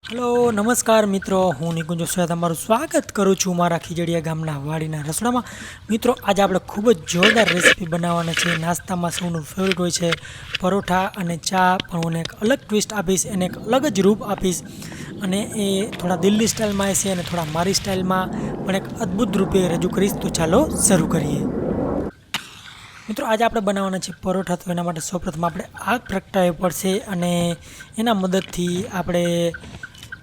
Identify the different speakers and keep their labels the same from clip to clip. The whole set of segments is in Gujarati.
Speaker 1: हेलो नमस्कार मित्रों, हूँ निकुंज वसोया तमारुं स्वागत करूँ छूँ मारा खीजड़िया गामना वाड़ीना रसोडामां। मित्रों आज आपणे खूब ज जोरदार रेसिपी बनाववाना छे। नास्तामां सौनुं फेवरेट होय छे परोठा अने चा, पण हुं एक अलग ट्विस्ट आपीश, एने एक अलग ज रूप आपीश अने ए थोड़ा दिल्ही स्टाइलमां हशे अने थोड़ा मारी स्टाइलमां पण एक अद्भुत रूपे रजू करीश। तो चालो शरू करीए। मित्रों आज આપણે બનાવવાના છે પરોઠા। તો એના માટે સૌપ્રથમ આપણે આગ પ્રગટાવવી પડશે અને એના મદદથી આપણે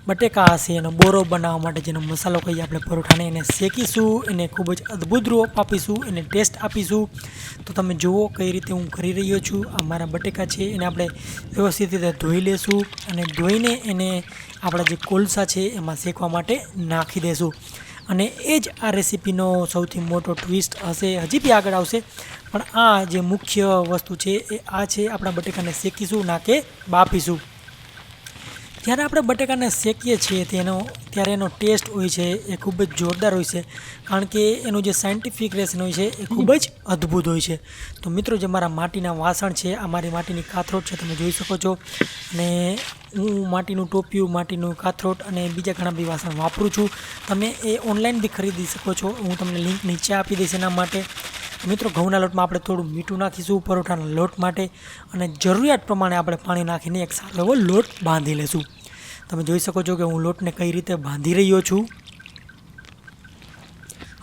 Speaker 1: બટેકા હશે એનો બોરો બનાવવા માટે જેનો મસાલો કહીએ આપણે પરોઠાને, એને શેકીશું, એને ખૂબ જ અદ્ભુત રૂપ આપીશું, એને ટેસ્ટ આપીશું। તો તમે જુઓ કઈ રીતે હું કરી રહ્યો છું। આ મારા બટેકા છે એને આપણે વ્યવસ્થિત રીતે ધોઈ લેશું અને ધોઈને એને આપણા જે કોલસા છે એમાં શેકવા માટે નાખી દેશું। અને એ જ આ રેસીપીનો સૌથી મોટો ટ્વિસ્ટ હશે, હજી બી આગળ આવશે, પણ આ જે મુખ્ય વસ્તુ છે એ આ છે, આપણા બટેકાને શેકીશું ના કે બાફીશું। જ્યારે આપણે બટેકાને શેકીએ છીએ ત્યારે એનો ટેસ્ટ હોય છે એ ખૂબ જ જોરદાર હોય છે, કારણ કે એનું જે સાયન્ટિફિક રેશન હોય છે એ ખૂબ જ અદ્ભુત હોય છે। તો મિત્રો જે મારા માટીના વાસણ છે, આ મારી માટીની કાથરોટ છે, તમે જોઈ શકો છો। અને હું માટીનું ટોપિયું, માટીનું કાથરોટ અને બીજા ઘણા બી વાસણ વાપરું છું। તમે એ ઓનલાઈન બી ખરીદી શકો છો, હું તમને લિંક નીચે આપી દઈશ એના માટે। મિત્રો ઘઉંના લોટમાં આપણે થોડું મીઠું નાખીશું પરોઠાના લોટ માટે અને જરૂરિયાત પ્રમાણે આપણે પાણી નાખીને એક સારો એવો લોટ બાંધી લેશું। તમે જોઈ શકો છો કે હું લોટને કઈ રીતે બાંધી રહ્યો છું।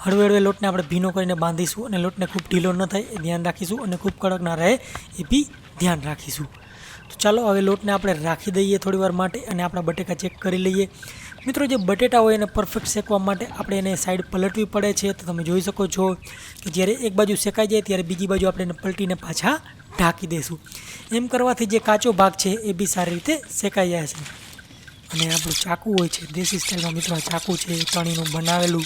Speaker 1: હળવે હળવે લોટને આપણે ભીનો કરીને બાંધીશું અને લોટને ખૂબ ઢીલો ન થાય એ ધ્યાન રાખીશું અને ખૂબ કડક ના રહે એ બી ધ્યાન રાખીશું। તો ચાલો હવે લોટને આપણે રાખી દઈએ થોડી વાર માટે અને આપણા બટેકા ચેક કરી લઈએ। મિત્રો જે બટેટા હોય એને પરફેક્ટ શેકવા માટે આપણે એને સાઈડ પલટવી પડે છે। તો તમે જોઈ શકો છો કે જ્યારે એક બાજુ શેકાઈ જાય ત્યારે બીજી બાજુ આપણે એને પલટીને પાછા ઢાંકી દઈશું। એમ કરવાથી જે કાચો ભાગ છે એ બી સારી રીતે શેકાઈ જાય છે। અને આપણું ચાકુ હોય છે દેશી સ્ટાઇલમાં, મિત્રો આ ચાકુ છે તણીનું બનાવેલું,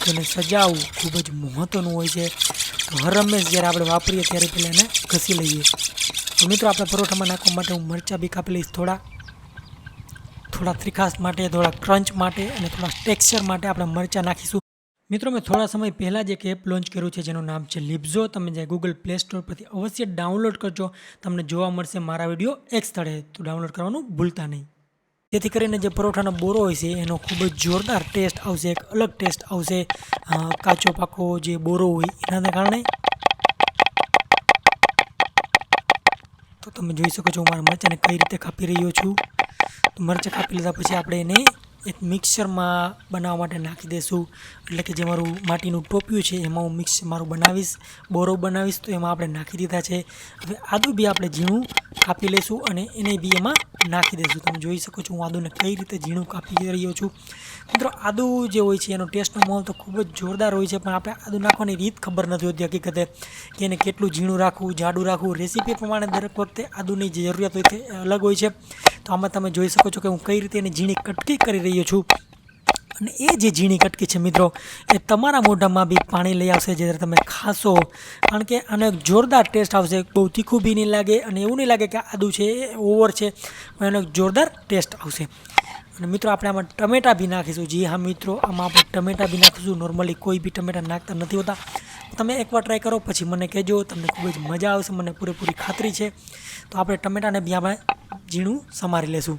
Speaker 1: તેને સજાવવું ખૂબ જ મહત્ત્વનું હોય છે। તો હર હંમેશ જ્યારે આપણે વાપરીએ ત્યારે પહેલાં એને ઘસી લઈએ। તો મિત્રો આપણે પરોઠામાં નાખવા માટે હું મરચાં બી કાપી લઈશ, થોડા ત્રિખાસ માટે, થોડા ક્રંચ માટે અને થોડા ટેક્સચર માટે આપણે મરચાં નાખીશું। મિત્રો મેં થોડા સમય પહેલાં જ એક એપ લોન્ચ કર્યું છે જેનું નામ છે લિપ્ઝો। તમે જે ગૂગલ પ્લે સ્ટોર પરથી અવશ્ય ડાઉનલોડ કરજો, તમને જોવા મળશે મારા વિડીયો એક સ્થળે, તો ડાઉનલોડ કરવાનું ભૂલતા નહીં, જેથી કરીને જે પરોઠાનો બોરો હોય છે એનો ખૂબ જ જોરદાર ટેસ્ટ આવશે, એક અલગ ટેસ્ટ આવશે કાચો પાકો જે બોરો હોય એના કારણે। તો તમે જોઈ શકો છો હું મારા મરચાંને કઈ રીતે કાપી રહ્યો છું। તો મરચાં કાપી લીધા પછી આપણે એને એક મિક્સરમાં બનાવવા માટે નાખી દઈશું, એટલે કે જે મારું માટીનું ટોપિયું છે એમાં હું મિક્સ મારું બનાવીશ, બોરો બનાવીશ, તો એમાં આપણે નાખી દીધા છે। હવે આદું બી આપણે ઝીણું કાપી લઈશું અને એને બી એમાં નાખી દઈશું। તમે જોઈ શકો છો હું આદુને કઈ રીતે ઝીણું કાપી રહ્યો છું। મિત્રો આદું જે હોય છે એનો ટેસ્ટનો માહોલ તો ખૂબ જ જોરદાર હોય છે, પણ આપણે આદું નાખવાની રીત ખબર નથી હોતી હકીકતે, કે એને કેટલું ઝીણું રાખવું, જાડું રાખવું। રેસીપી પ્રમાણે દરેક વખતે આદુની જે જરૂરિયાત હોય તે અલગ હોય છે। તો આમાં તમે જોઈ શકો છો કે હું કઈ રીતે એની ઝીણી કટકી કરી રહ્યો છું, અને એ જે ઝીણી કટકી છે મિત્રો એ તમારા મોઢામાં બી પાણી લઈ આવશે જ્યારે તમે ખાશો, કારણ કે આનો એક જોરદાર ટેસ્ટ આવશે। બહુ તીખું બી નહીં લાગે અને એવું નહીં લાગે કે આદું છે એ ઓવર છે, પણ એનો એક જોરદાર ટેસ્ટ આવશે। અને મિત્રો આપણે આમાં ટમેટાં બી નાખીશું। જી હા મિત્રો, આમાં આપણે ટમેટાં બી નાખીશું। નોર્મલી કોઈ બી ટમેટાં નાખતા નથી હોતા, તમે એકવાર ટ્રાય કરો પછી મને કહેજો, તમને ખૂબ જ મજા આવશે, મને પૂરેપૂરી ખાતરી છે। તો આપણે ટમેટાને બી આપણે ઝીણું સમારી લેશું।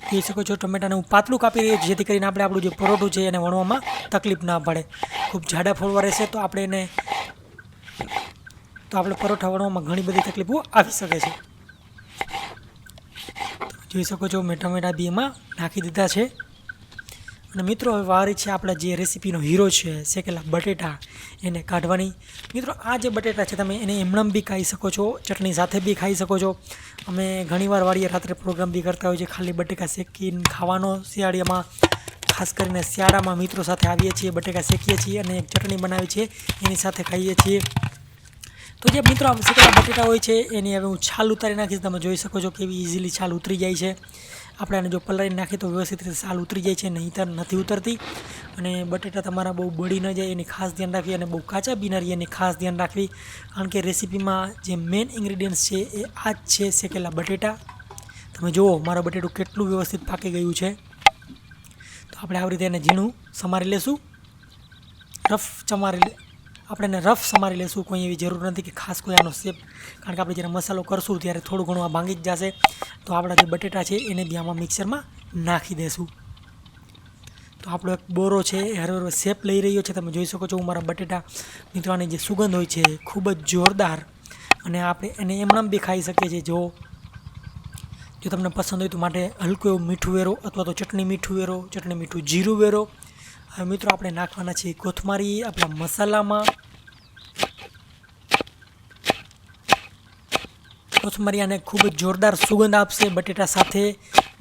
Speaker 1: જોઈ શકો છો ટમેટાને હું પાતળું કાપી રહ્યો છું, જેથી કરીને આપણે આપણું જે પરોઠું છે એને વણવામાં તકલીફ ના પડે। ખૂબ જાડા ફોડવા રહેશે તો આપણે પરોઠા વણવામાં ઘણી બધી તકલીફો આવી શકે છે। જોઈ શકો છો મેં ટમેટા બી એમાં નાખી દીધા છે। અને મિત્રો હવે વારી છે આપણા જે રેસીપીનો હીરો છે શેકેલા બટેટા, એને કાઢવાની। મિત્રો આ જે બટેટા છે તમે એને એમણમ બી ખાઈ શકો છો, ચટણી સાથે બી ખાઈ શકો છો। અમે ઘણીવાર વાળીએ રાત્રે પ્રોગ્રામ બી કરતા હોઈએ છીએ ખાલી બટેકા શેકીને ખાવાનો। શિયાળામાં ખાસ કરીને શિયાળામાં મિત્રો સાથે આવીએ છીએ, બટેકા શેકીએ છીએ અને એક ચટણી બનાવીએ છીએ, એની સાથે ખાઈએ છીએ। તો જે મિત્રો આ શેકેલા બટેટા હોય છે એની હવે હું છાલ ઉતારી નાખીશ। તમે જોઈ શકો છો કેવી ઇઝીલી છાલ ઉતરી જાય છે। આપણે આને જો પલાળીને નાખીએ તો વ્યવસ્થિત રીતે છાલ ઉતરી જાય છે, નહીંતર નથી ઉતરતી। અને બટેટા તમારા બહુ બળી ન જાય એની ખાસ ધ્યાન રાખવી, અને બહુ કાચા બી ન રહે એની ખાસ ધ્યાન રાખવી, કારણ કે રેસીપીમાં જે મેઇન ઇન્ગ્રીડિયન્ટ્સ છે એ આ જ છે, શેકેલા બટેટા। તમે જુઓ મારું બટેટું કેટલું વ્યવસ્થિત પાકી ગયું છે। તો આપણે આવી રીતે એને ઝીણું સમારી લેશું, રફ આપણે એને રફ સમારી લેશું, કોઈ એવી જરૂર નથી કે ખાસ કોઈ આનો શેપ, કારણ કે આપણે જ્યારે મસાલો કરશું ત્યારે થોડું ઘણું આ ભાંગી જ જશે. તો આપણા જે બટેટા છે એને બી આમાં મિક્સરમાં નાખી દેશું. તો આપણો એક બોરો છે એ હરવે શેપ લઈ રહ્યો છે. તમે જોઈ શકો છો મારા બટેટા. મિત્રો આની જે સુગંધ હોય છે ખૂબ જ જોરદાર, અને આપણે એને એમનામ બી ખાઈ શકીએ છીએ. જો તમને પસંદ હોય તો માટે હલકું એવું મીઠું વેરો, અથવા તો ચટણી મીઠું વેરો, ચટણી મીઠું જીરું વેરો. હવે મિત્રો આપણે નાખવાના છીએ કોથમરી આપણા મસાલામાં. કોથમરી આને ખૂબ જ જોરદાર સુગંધ આપશે બટેટા સાથે.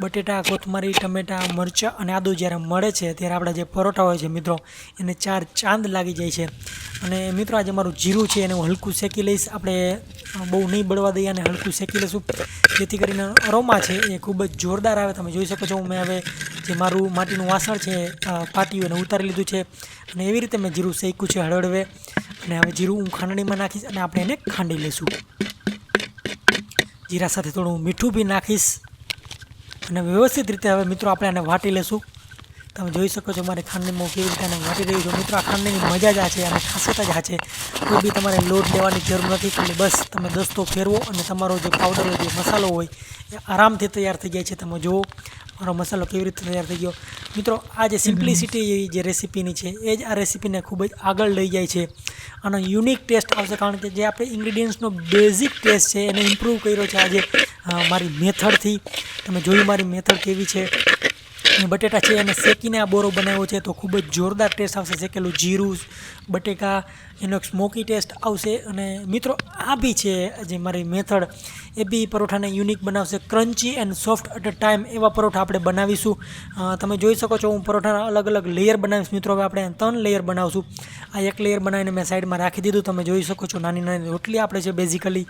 Speaker 1: બટેટા, કોથમરી, ટમેટા, મરચાં અને આદું જ્યારે મળે છે ત્યારે આપણા જે પરોઠા હોય છે મિત્રો એને 4 ચાંદ લાગી જાય છે. અને મિત્રો આજે મારું જીરું છે એને હું હલકું શેકી લઈશ. આપણે બહુ નહીં બળવા દઈએ અને હલકું શેકી લઈશું, જેથી કરીને અરોમા છે એ ખૂબ જ જોરદાર આવે. તમે જોઈ શકો છો મેં હવે જે મારું માટીનું વાસણ છે પાટિયું એને ઉતારી લીધું છે, અને એવી રીતે મેં જીરું શેક્યું છે હળવે. અને હવે જીરું હું ખાંડણીમાં નાખીશ અને આપણે એને ખાંડી લઈશું. જીરા સાથે થોડું મીઠું બી નાખીશ અને વ્યવસ્થિત રીતે હવે મિત્રો આપણે આને વાટી લેશું. તમે જોઈ શકો છો મારે ખાંડણીમાં કેવી રીતે આને વાટી રહ્યું છું. મિત્રો આ ખાંડણીની મજા જ આ છે અને ખાસિયત જ આ છે. કોઈ બી તમારે લોટ લેવાની જરૂર નથી, ખાલી બસ તમે દસ્તો ફેરવો અને તમારો જે પાવડર હોય, જે મસાલો હોય એ આરામથી તૈયાર થઈ જાય છે. તમે જુઓ મારો મસાલો કેવી રીતે તૈયાર થઈ ગયો. મિત્રો આ જે સિમ્પ્લિસિટી જે રેસીપીની છે એ જ આ રેસીપીને ખૂબ જ આગળ લઈ જાય છે. આનો યુનિક ટેસ્ટ આવશે, કારણ કે જે આપણે ઇન્ગ્રીડિયન્ટ્સનો બેઝિક ટેસ્ટ છે એને ઇમ્પ્રૂવ કર્યો છે આજે મારી મેથડથી. તમે જોયું મારી મેથડ કેવી છે. બટેટા છે એને શેકીને આ બોરો બનાવ્યો છે, તો ખૂબ જ જોરદાર ટેસ્ટ આવશે. શેકેલું જીરું, બટેકા, એનો એક સ્મોકી ટેસ્ટ આવશે. અને મિત્રો આ બી છે જે મારી મેથડ એ બી પરોઠાને યુનિક બનાવશે. Crunchy and soft at a time એવા પરોઠા આપણે બનાવીશું. તમે જોઈ શકો છો હું પરોઠાના અલગ અલગ લેયર બનાવીશ. મિત્રો હવે આપણે 3 લેયર બનાવશું. આ એક લેયર બનાવીને મેં સાઈડમાં રાખી દીધું. તમે જોઈ શકો છો નાની નાની રોટલી આપણે છે બેઝિકલી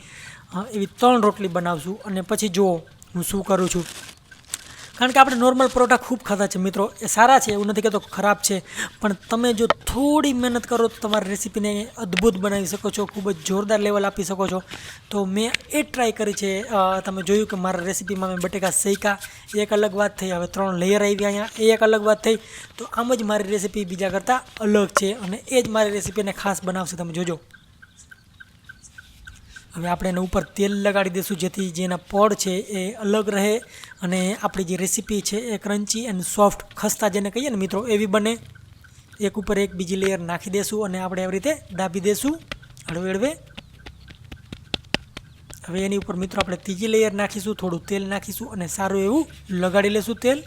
Speaker 1: એવી 3 રોટલી બનાવશું. અને પછી જુઓ હું શું કરું છું, કારણ કે આપણે નોર્મલ પરોઠા ખૂબ ખાધા છે મિત્રો, એ સારા છે, એવું નથી કહેતો ખરાબ છે, પણ તમે જો થોડી મહેનત કરો તો તમારી રેસીપીને અદ્ભુત બનાવી શકો છો, ખૂબ જ જોરદાર લેવલ આપી શકો છો. તો મેં એ ટ્રાય કરી છે. તમે જોયું કે મારા રેસીપીમાં મેં બટેકા શેકા, એ એક અલગ વાત થઈ. હવે 3 લેયર આવી અહીંયા, એ એક અલગ વાત થઈ. તો આમ જ મારી રેસીપી બીજા કરતાં અલગ છે, અને એ જ મારી રેસીપીને ખાસ બનાવશે. તમે જોજો. હવે આપણે એને ઉપર તેલ લગાડી દઈશું, જેથી જેના પડ છે એ અલગ રહે અને આપણી જે રેસીપી છે એ ક્રન્ચી એન્ડ સોફ્ટ, ખસ્તા જેને કહીએ ને મિત્રો, એવી બને. એક ઉપર એક બીજી લેયર નાખી દઈશું અને આપણે આવી રીતે દાબી દઈશું હળવે હળવે. હવે એની ઉપર મિત્રો આપણે ત્રીજી લેયર નાખીશું, થોડું તેલ નાખીશું અને સારું એવું લગાડી લઈશું તેલ.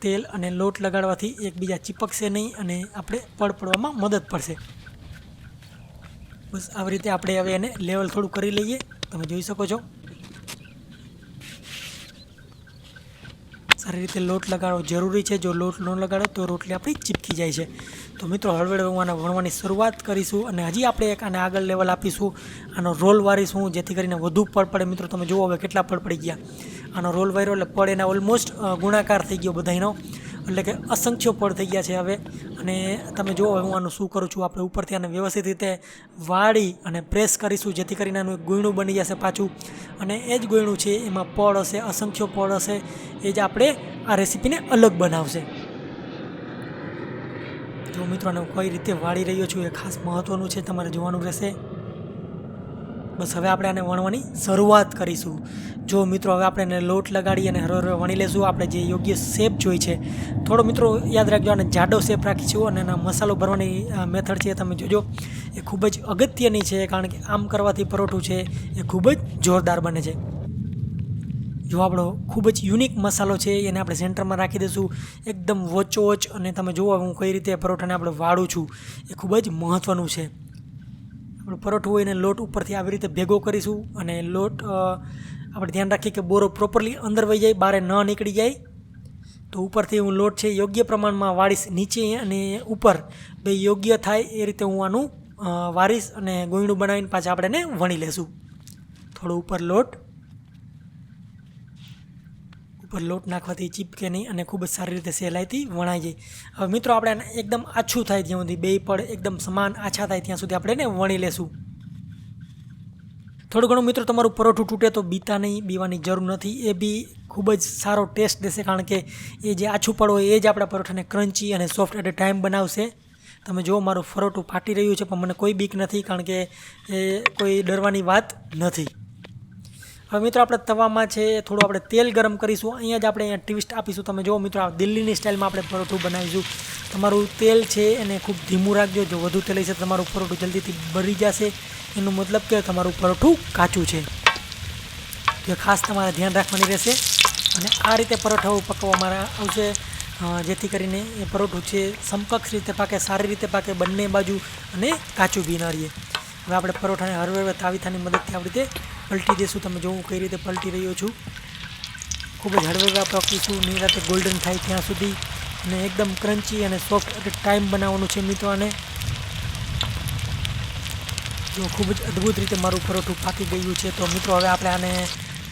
Speaker 1: તેલ અને લોટ લગાડવાથી એકબીજા ચીપકશે નહીં અને આપણે પડવામાં મદદ પડશે. બસ આવી રીતે આપણે હવે એને લેવલ થોડું કરી લઈએ. તમે જોઈ શકો છો સારી રીતે લોટ લગાડવો જરૂરી છે. જો લોટ ન લગાડો તો રોટલી આપણી ચીપકી જાય છે. તો મિત્રો હળવે હું આને વણવાની શરૂઆત કરીશું અને હજી આપણે એક આને આગળ લેવલ આપીશું. આનો રોલ વારીશું જેથી કરીને વધુ પડ પડે. મિત્રો તમે જુઓ હવે કેટલા પડ પડી ગયા. આનો રોલ વાર્યો એટલે પડ એના ઓલમોસ્ટ ગુણાકાર થઈ ગયો બધાનો, એટલે કે અસંખ્ય પડ થઈ ગયા છે હવે. અને તમે જુઓ હું આનું શું કરું છું, આપણે ઉપરથી આને વ્યવસ્થિત રીતે વાળી અને પ્રેસ કરીશું, જેથી કરીને આનું એક ગુયણું બની જશે પાછું. અને એ જ ગુયણું છે એમાં પડ હશે, અસંખ્ય પડ હશે, એ જ આપણે આ રેસીપીને અલગ બનાવશે. જો મિત્રો આને કઈ રીતે વાળી રહ્યો છું એ ખાસ મહત્ત્વનું છે, તમારે જોવાનું રહેશે. બસ હવે આપણે આને વણવાની શરૂઆત કરીશું. જો મિત્રો હવે આપણે એને લોટ લગાડી અને હરવે વણી લેશું. આપણે જે યોગ્ય શેપ જોઈ છે, થોડો મિત્રો યાદ રાખજો આને જાડો શેપ રાખીશું. અને એના મસાલો ભરવાની મેથડ છે તમે જોજો, એ ખૂબ જ અગત્યની છે, કારણ કે આમ કરવાથી પરોઠું છે એ ખૂબ જ જોરદાર બને છે. જો આપણો ખૂબ જ યુનિક મસાલો છે એને આપણે સેન્ટરમાં રાખી દઈશું એકદમ વોચોવચ. અને તમે જુઓ હું કઈ રીતે પરોઠાને આપણે વાળું છું, એ ખૂબ જ મહત્ત્વનું છે. આપણું પરોઠું હોય એને લોટ ઉપરથી આવી રીતે ભેગો કરીશું અને લોટ આપણે ધ્યાન રાખીએ કે બોરો પ્રોપરલી અંદર વહી જાય, બહાર ન નીકળી જાય. તો ઉપરથી હું લોટ છે યોગ્ય પ્રમાણમાં વાળીશ, નીચે અને ઉપર બે યોગ્ય થાય એ રીતે હું આનું વારીશ અને ગોયણું બનાવીને પાછા આપણે એને વણી લેશું. થોડું ઉપર લોટ નાખવાથી ચીપકે નહીં અને ખૂબ જ સારી રીતે સહેલાઈથી વણાઈ જાય. હવે મિત્રો આપણે એને એકદમ આછું થાય જ્યાં સુધી બે પડ એકદમ સમાન આછા થાય ત્યાં સુધી આપણે એને વણી લેશું. થોડું ઘણું મિત્રો તમારું પરોઠું તૂટે તો બીતા નહીં, બીવાની જરૂર નથી, એ બી ખૂબ જ સારો ટેસ્ટ દેશે, કારણ કે એ જે આછું પડ હોય એ જ આપણા પરોઠાને ક્રન્ચી અને સોફ્ટ એટ અ ટાઈમ બનાવશે. તમે જો મારું પરોઠું ફાટી રહ્યું છે, પણ મને કોઈ બીક નથી, કારણ કે એ કોઈ ડરવાની વાત નથી. હવે મિત્રો આપણે તવામાં છે થોડું આપણે તેલ ગરમ કરીશું. અહીંયા જ આપણે ટ્વિસ્ટ આપીશું. તમે જો મિત્રો, આ દિલ્હીની સ્ટાઇલમાં આપણે પરોઠું બનાવીશું. તમારું તેલ છે એને ખૂબ ધીમું રાખજો. જો વધુ તેલ હશે તમારું પરોઠું જલ્દીથી બળી જશે, એનું મતલબ કે તમારું પરોઠું કાચું છે. તો ખાસ તમારે ધ્યાન રાખવાની રહેશે. અને આ રીતે પરોઠાઓ પકવવામાં આવશે, જેથી કરીને એ પરોઠું છે સમકક્ષ રીતે પાકે, સારી રીતે પાકે બંને બાજુ, અને કાચું બી ન રહે. હવે આપણે પરોઠાને હળવે તાવીથાની મદદથી આવી રીતે પલટી દઈશું. તમે જો હું કઈ રીતે પલટી રહ્યો છું. ખૂબ જ હળવે પકવીશું, નિરાતે ગોલ્ડન થાય ત્યાં સુધી, અને એકદમ ક્રન્ચી અને સોફ્ટ ટાઈમ બનાવવાનું છે મિત્રો. આને જો ખૂબ જ અદ્ભુત રીતે મારું પરોઠું પાકી ગયું છે. તો મિત્રો હવે આપણે આને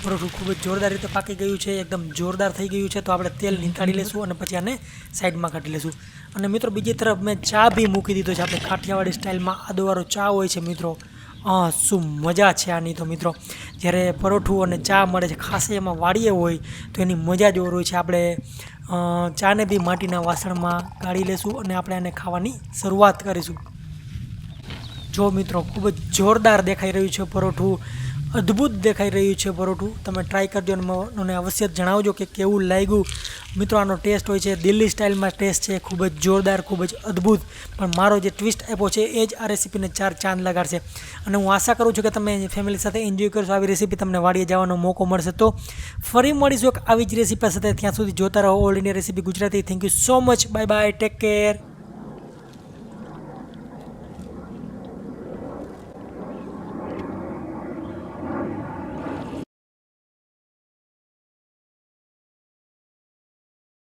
Speaker 1: પરોઠું ખૂબ જ જોરદાર રીતે પાકી ગયું છે, એકદમ જોરદાર થઈ ગયું છે. તો આપણે તેલ નીતાળી લઈશું અને પછી આને સાઈડમાં કાઢી લઈશું. અને મિત્રો બીજી તરફ મેં ચા બી મૂકી દીધો છે. આપણે કાઠિયાવાડી સ્ટાઇલમાં આદુવાળો ચા હોય છે મિત્રો. શું મજા છે આની તો મિત્રો. જ્યારે પરોઠું અને ચા મળે છે, ખાસ એમાં વાડીએ હોય તો એની મજા જ ઓર હોય છે. આપણે ચાને બી માટીના વાસણમાં ગાળી લઈશું અને આપણે આને ખાવાની શરૂઆત કરીશું. જો મિત્રો, ખૂબ જ જોરદાર દેખાઈ રહ્યું છે પરોઠું, અદ્ભુત દેખાઈ રહ્યું છે પરોઠું. તમે ટ્રાય કરજો અને મને અવશ્ય જણાવજો કે કેવું લાગ્યું. મિત્રો આનો ટેસ્ટ હોય છે દિલ્હી સ્ટાઇલમાં ટેસ્ટ છે, ખૂબ જ જોરદાર, ખૂબ જ અદ્ભુત. પણ મારો જે ટ્વિસ્ટ આપ્યો છે એ જ આ રેસીપીને 4 ચાંદ લગાડશે. અને હું આશા કરું છું કે તમે ફેમિલી સાથે એન્જોય કરશો. આવી રેસીપી તમને વાડીએ જવાનો મોકો મળશે. તો ફરી મળીશું એક આવી જ રેસીપી સાથે. ત્યાં સુધી જોતા રહો all India recipe Gujarati. Thank you so much. Bye bye, take care.